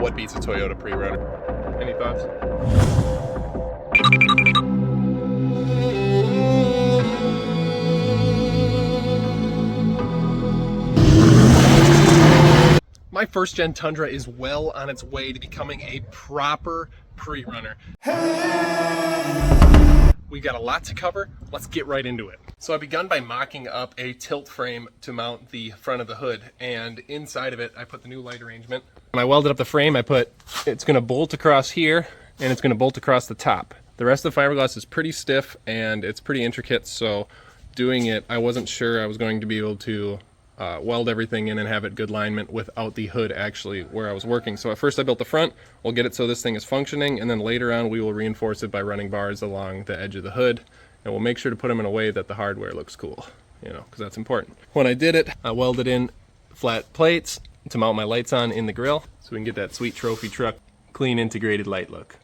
what beats a Toyota PreRunner? Any thoughts? My first gen Tundra is well on its way to becoming a proper PreRunner. We got a lot to cover. Let's get right into it. So I begun by mocking up a tilt frame to mount the front of the hood, and inside of it I put the new light arrangement. When I welded up the frame, it's going to bolt across here and it's going to bolt across the top. The rest of the fiberglass is pretty stiff and it's pretty intricate, so doing it, I wasn't sure I was going to be able to weld everything in and have it good alignment without the hood actually where I was working. So at first I built the front, we'll get it so this thing is functioning, and then later on we will reinforce it by running bars along the edge of the hood, and we'll make sure to put them in a way that the hardware looks cool, you know, because that's important. When I did it, I welded in flat plates to mount my lights on in the grill so we can get that sweet trophy truck clean integrated light look.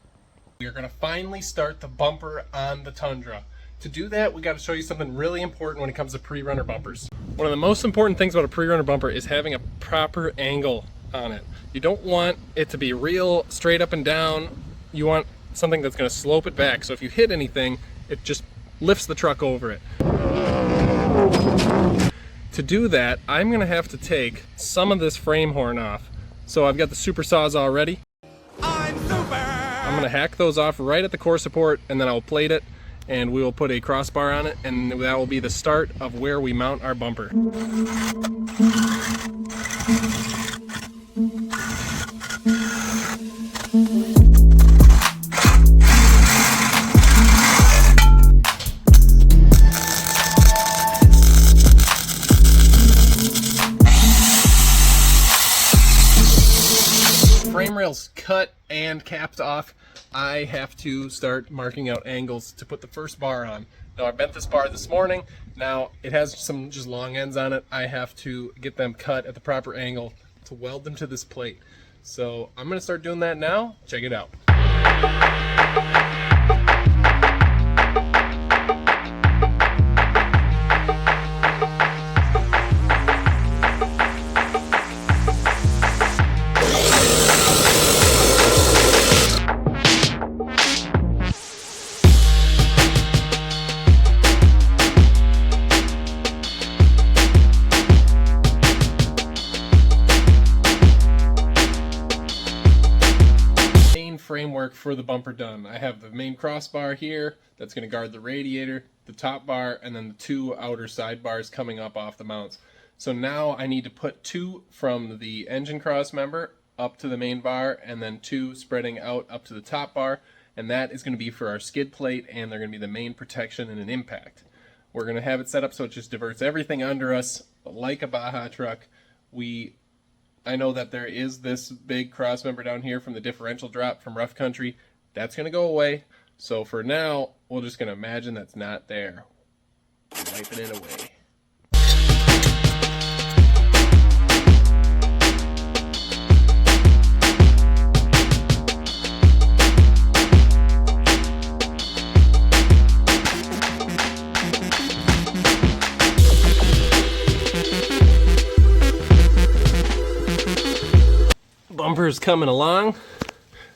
We are going to finally start the bumper on the Tundra. To do that, we got to show you something really important when it comes to PreRunner bumpers. One of the most important things about a PreRunner bumper is having a proper angle on it. You don't want it to be real straight up and down. You want something that's going to slope it back, so if you hit anything, it just lifts the truck over it. To do that, I'm going to have to take some of this frame horn off. So I've got the super sawzall ready. I'm going to hack those off right at the core support, and then I'll plate it, and we will put a crossbar on it, and that will be the start of where we mount our bumper. Frame rails cut and capped off, I have to start marking out angles to put the first bar on. Now I bent this bar this morning. Now it has some just long ends on it. I have to get them cut at the proper angle to weld them to this plate. So I'm going to start doing that now. Check it out. Framework for the bumper done. I have the main crossbar here that's going to guard the radiator, the top bar, and then the two outer side bars coming up off the mounts. So now I need to put two from the engine cross member up to the main bar, and then two spreading out up to the top bar, and that is going to be for our skid plate, and they're going to be the main protection and an impact. We're going to have it set up so it just diverts everything under us like a Baja truck. I know that there is this big cross member down here from the differential drop from rough country. That's going to go away. So for now, we're just going to imagine that's not there. Wiping it away. Bumper's coming along.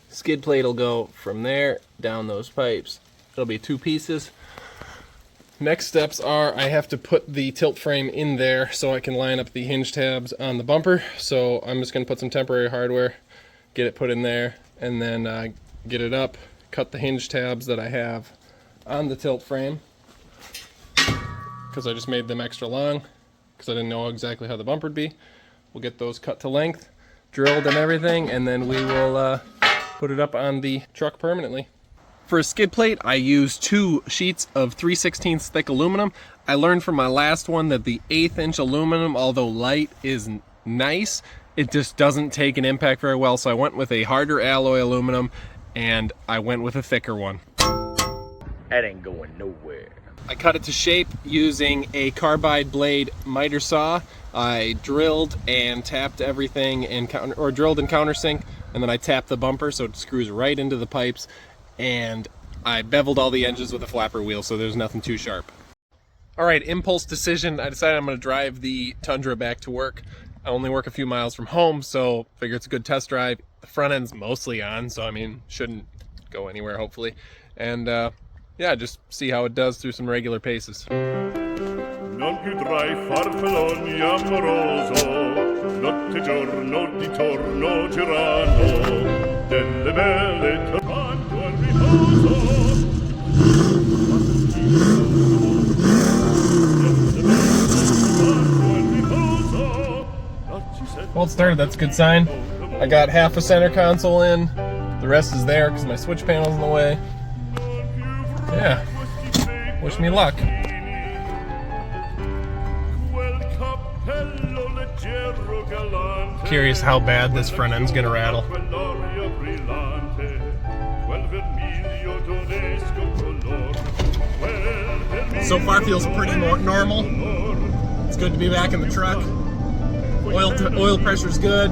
Skid plate will go from there down those pipes. It'll be two pieces. Next steps are I have to put the tilt frame in there so I can line up the hinge tabs on the bumper. So I'm just going to put some temporary hardware, get it put in there, and then get it up, cut the hinge tabs that I have on the tilt frame, because I just made them extra long because I didn't know exactly how the bumper would be. We'll get those cut to length, drilled and everything, and then we will put it up on the truck permanently. For a skid plate, I use 2 sheets of 3/16 thick aluminum. I learned from my last one that the 1/8 inch aluminum, although light, is nice. It just doesn't take an impact very well, so I went with a harder alloy aluminum, and I went with a thicker one. That ain't going nowhere. I cut it to shape using a carbide blade miter saw. I drilled and tapped everything in drilled in countersink, and then I tapped the bumper so it screws right into the pipes, and I beveled all the edges with a flapper wheel so there's nothing too sharp. Alright, impulse decision. I decided I'm going to drive the Tundra back to work. I only work a few miles from home, so figure it's a good test drive. The front end's mostly on, so I mean, shouldn't go anywhere hopefully. And yeah, just see how it does through some regular paces. Non più tra I farfalloni amoroso, notte giorno di torno girano, delle belle tornando al riposo. Well, it started, that's a good sign. I got half a center console in, the rest is there because my switch panel's in the way. Yeah, wish me luck. Curious how bad this front end's gonna rattle. So far feels pretty normal. It's good to be back in the truck. Oil pressure's good.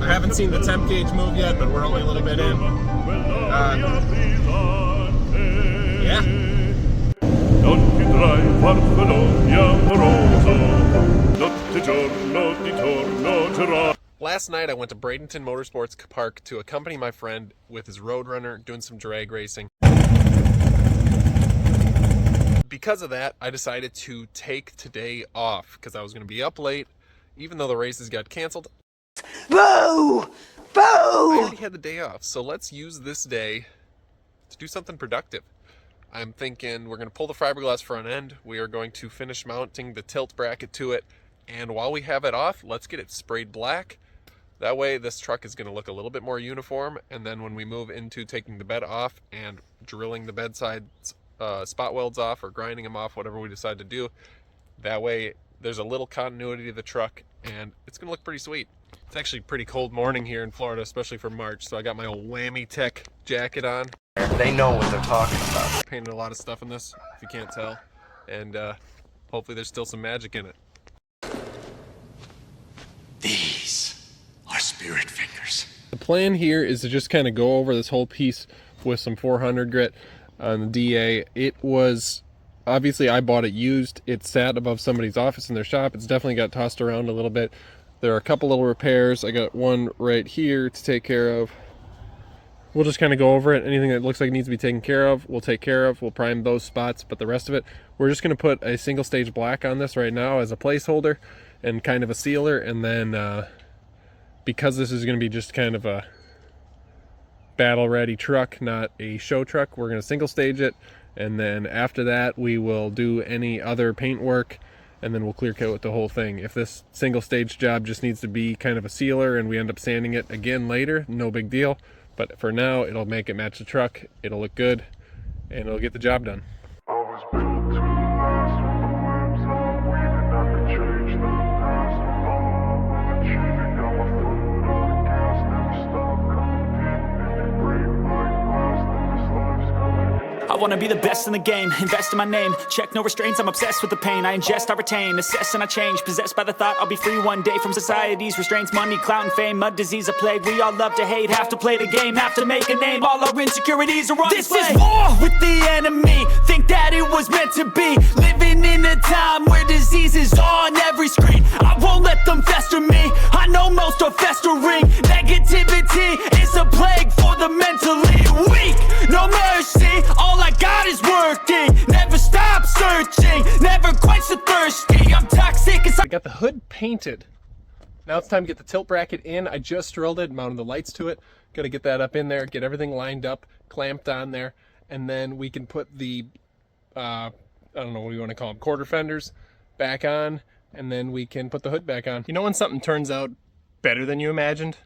I haven't seen the temp gauge move yet, but we're only a little bit in. Yeah. Last night I went to Bradenton Motorsports Park to accompany my friend with his Roadrunner doing some drag racing. Because of that, I decided to take today off because I was going to be up late, even though the races got canceled. Boo! Boo! I already had the day off, so let's use this day to do something productive. I'm thinking we're going to pull the fiberglass front end. We are going to finish mounting the tilt bracket to it. And while we have it off, let's get it sprayed black. That way this truck is going to look a little bit more uniform. And then when we move into taking the bed off and drilling the bedsides, spot welds off or grinding them off, whatever we decide to do, that way there's a little continuity to the truck and it's going to look pretty sweet. It's actually a pretty cold morning here in Florida, especially for March. So I got my old Whammy Tech jacket on. They know what they're talking about. Painted a lot of stuff in this, if you can't tell. And hopefully there's still some magic in it. These are spirit fingers. The plan here is to just kind of go over this whole piece with some 400 grit on the DA. It was, obviously I bought it used. It sat above somebody's office in their shop. It's definitely got tossed around a little bit. There are a couple little repairs. I got one right here to take care of. We'll just kind of go over it. Anything that looks like it needs to be taken care of, we'll take care of. We'll prime those spots, but the rest of it, we're just going to put a single stage black on this right now as a placeholder and kind of a sealer. And then because this is going to be just kind of a battle ready truck, not a show truck, we're going to single stage it. And then after that, we will do any other paint work and then we'll clear coat the whole thing. If this single stage job just needs to be kind of a sealer and we end up sanding it again later, no big deal. But for now, it'll make it match the truck, it'll look good, and it'll get the job done. I was built to last when the webs are weaving. I could change the past with all I'm achieving. Got my foot on the gas, never stop competing. If you break my glass, then this life's gonna end. I wanna be the best in the game, invest in my name. Check no restraints, I'm obsessed with the pain. I ingest, I retain, assess and I change. Possessed by the thought I'll be free one day from society's restraints. Money, clout and fame, mud, disease, a plague. We all love to hate, have to play the game, have to make a name. All our insecurities are on display. This is war with the enemy, think that it was meant to be. Living in a time where disease is on every screen. I won't let them fester me, I know most are festering. Negativity is a plague for the mentally weak. No mercy, all I got is working. Never stop searching, never quench the thirsty. I'm toxic as I got the hood painted. Now it's time to get the tilt bracket in. I just drilled it, mounted the lights to it. Got to get that up in there, get everything lined up, clamped on there, and then we can put the, I don't know what you want to call them, quarter fenders back on, and then we can put the hood back on. You know when something turns out better than you imagined?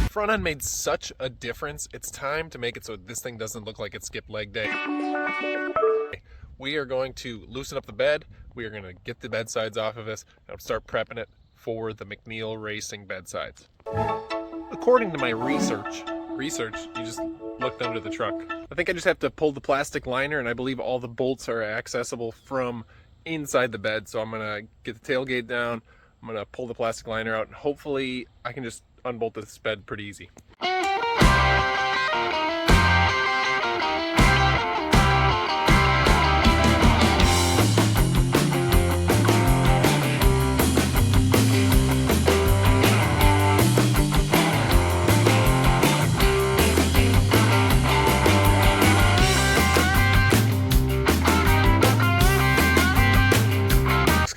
Front end made such a difference. It's time to make it so this thing doesn't look like it skipped leg day. We are going to loosen up the bed. We are going to get the bedsides off of this and start prepping it for the McNeil Racing bedsides. According to my research, research, you just looked under the truck. I think I just have to pull the plastic liner, and I believe all the bolts are accessible from inside the bed. So I'm gonna get the tailgate down, I'm gonna pull the plastic liner out, and hopefully I can just unbolt this bed pretty easy.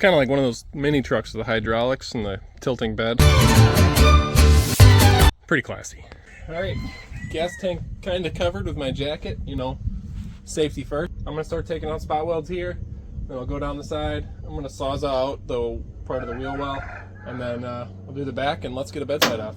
Kind of like one of those mini trucks with the hydraulics and the tilting bed. Pretty classy. All right, gas tank kind of covered with my jacket, you know, safety first. I'm gonna start taking out spot welds here, then I'll go down the side. I'm gonna sawzall out the part of the wheel well, and then we'll do the back, and let's get a bedside off.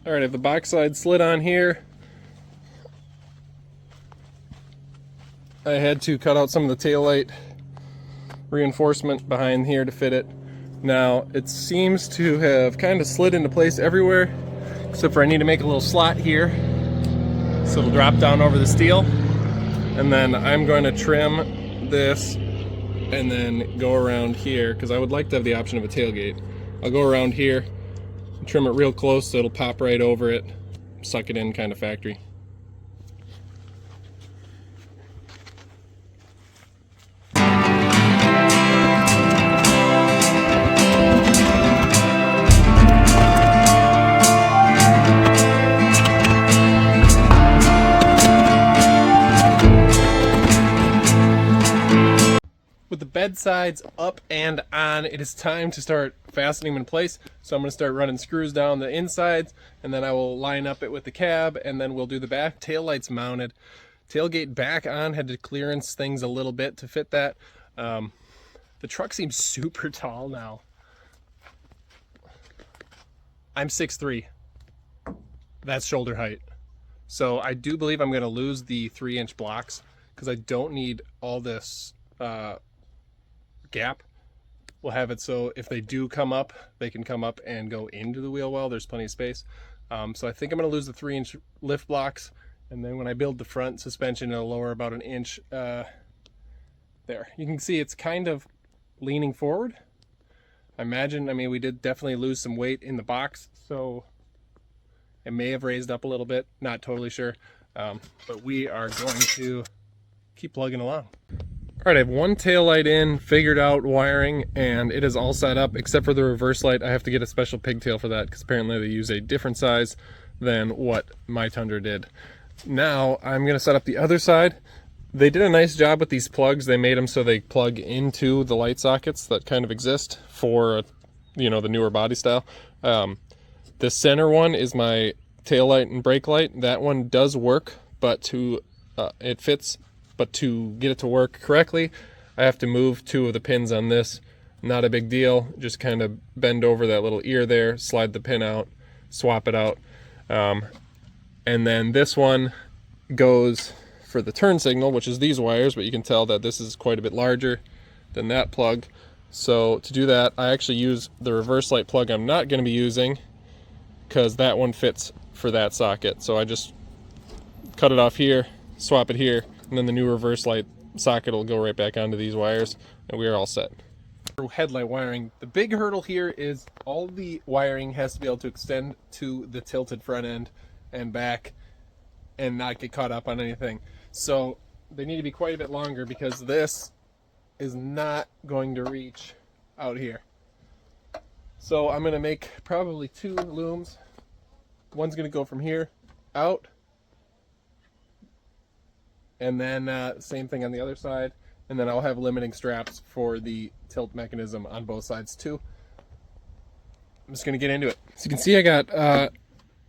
Alright, I have the box side slid on here. I had to cut out some of the taillight reinforcement behind here to fit it. Now, it seems to have kind of slid into place everywhere, except for I need to make a little slot here, so it'll drop down over the steel. And then I'm going to trim this and then go around here, because I would like to have the option of a tailgate. I'll go around here, trim it real close so it'll pop right over it, suck it in kind of factory. With the bed sides up and on, it is time to start fastening them in place. So I'm going to start running screws down the insides, and then I will line up it with the cab, and then we'll do the back. Tail lights mounted, tailgate back on, had to clearance things a little bit to fit that. The truck seems super tall now. I'm 6'3". That's shoulder height. So I do believe I'm going to lose the 3-inch blocks, because I don't need all this gap. We'll have it so if they do come up, they can come up and go into the wheel well. There's plenty of space. So I think I'm going to lose the 3-inch lift blocks, and then when I build the front suspension, it'll lower about 1 inch there. You can see it's kind of leaning forward. I mean, we did definitely lose some weight in the box, so it may have raised up a little bit. Not totally sure, but we are going to keep plugging along. All right, I have one tail light in, figured out wiring, and it is all set up except for the reverse light. I have to get a special pigtail for that because apparently they use a different size than what my Tundra did. Now I'm going to set up the other side. They did a nice job with these plugs. They made them so they plug into the light sockets that kind of exist for, you know, the newer body style. The center one is my tail light and brake light. That one does work, but it fits. But to get it to work correctly, I have to move 2 of the pins on this. Not a big deal. Just kind of bend over that little ear there, slide the pin out, swap it out. And then this one goes for the turn signal, which is these wires, but you can tell that this is quite a bit larger than that plug. So to do that, I actually use the reverse light plug I'm not going to be using, because that one fits for that socket. So I just cut it off here, swap it here, and then the new reverse light socket will go right back onto these wires, and we are all set. Headlight wiring. The big hurdle here is all the wiring has to be able to extend to the tilted front end and back and not get caught up on anything. So they need to be quite a bit longer, because this is not going to reach out here. So I'm going to make probably 2 looms. One's going to go from here out, and then same thing on the other side, and then I'll have limiting straps for the tilt mechanism on both sides too. I'm just going to get into it. So you can see I got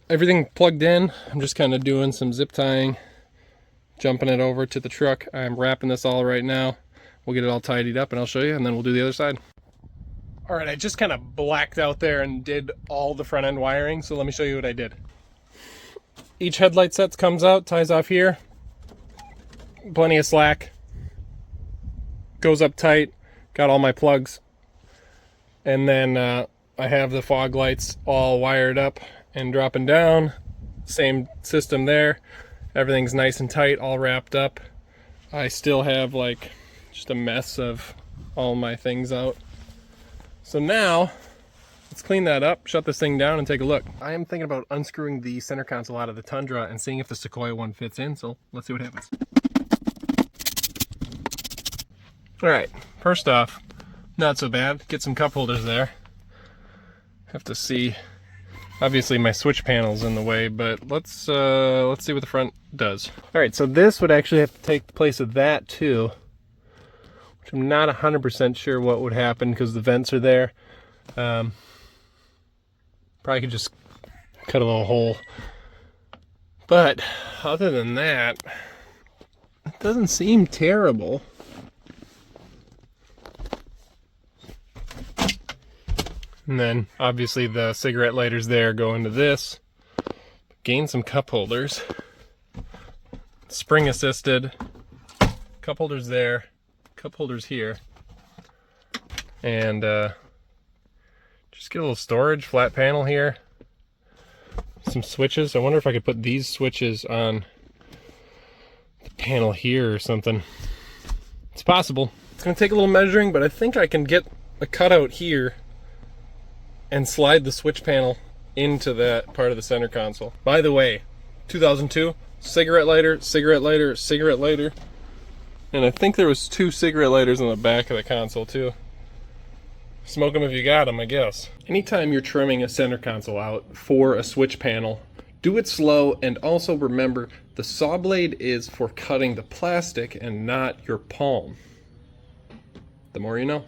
everything plugged in. I'm just kind of doing some zip tying, jumping it over to the truck. I'm wrapping this all right now. We'll get it all tidied up and I'll show you, and then we'll do the other side. All right, I just kind of blacked out there and did all the front end wiring, so let me show you what I did. Each headlight set comes out, ties off here, plenty of slack, goes up tight, got all my plugs, and then I have the fog lights all wired up and dropping down. Same system there. Everything's nice and tight, all wrapped up. I still have like just a mess of all my things out. So now, let's clean that up, shut this thing down, and take a look. I am thinking about unscrewing the center console out of the Tundra and seeing if the Sequoia one fits in, so let's see what happens. Alright, first off, not so bad. Get some cup holders there. Have to see. Obviously my switch panel's in the way, but let's see what the front does. Alright, so this would actually have to take the place of that too. Which I'm not 100% sure what would happen because the vents are there. Probably could just cut a little hole. But other than that, it doesn't seem terrible. And then obviously the cigarette lighters there go into this. Gain some cup holders. Spring assisted. Cup holders there. Cup holders here. And just get a little storage, flat panel here. Some switches. I wonder if I could put these switches on the panel here or something. It's possible. It's going to take a little measuring, but I think I can get a cutout here and slide the switch panel into that part of the center console. By the way, 2002, cigarette lighter, cigarette lighter, cigarette lighter. And I think there was 2 cigarette lighters on the back of the console too. Smoke them if you got them, I guess. Anytime you're trimming a center console out for a switch panel, do it slow, and also remember the saw blade is for cutting the plastic and not your palm. The more you know.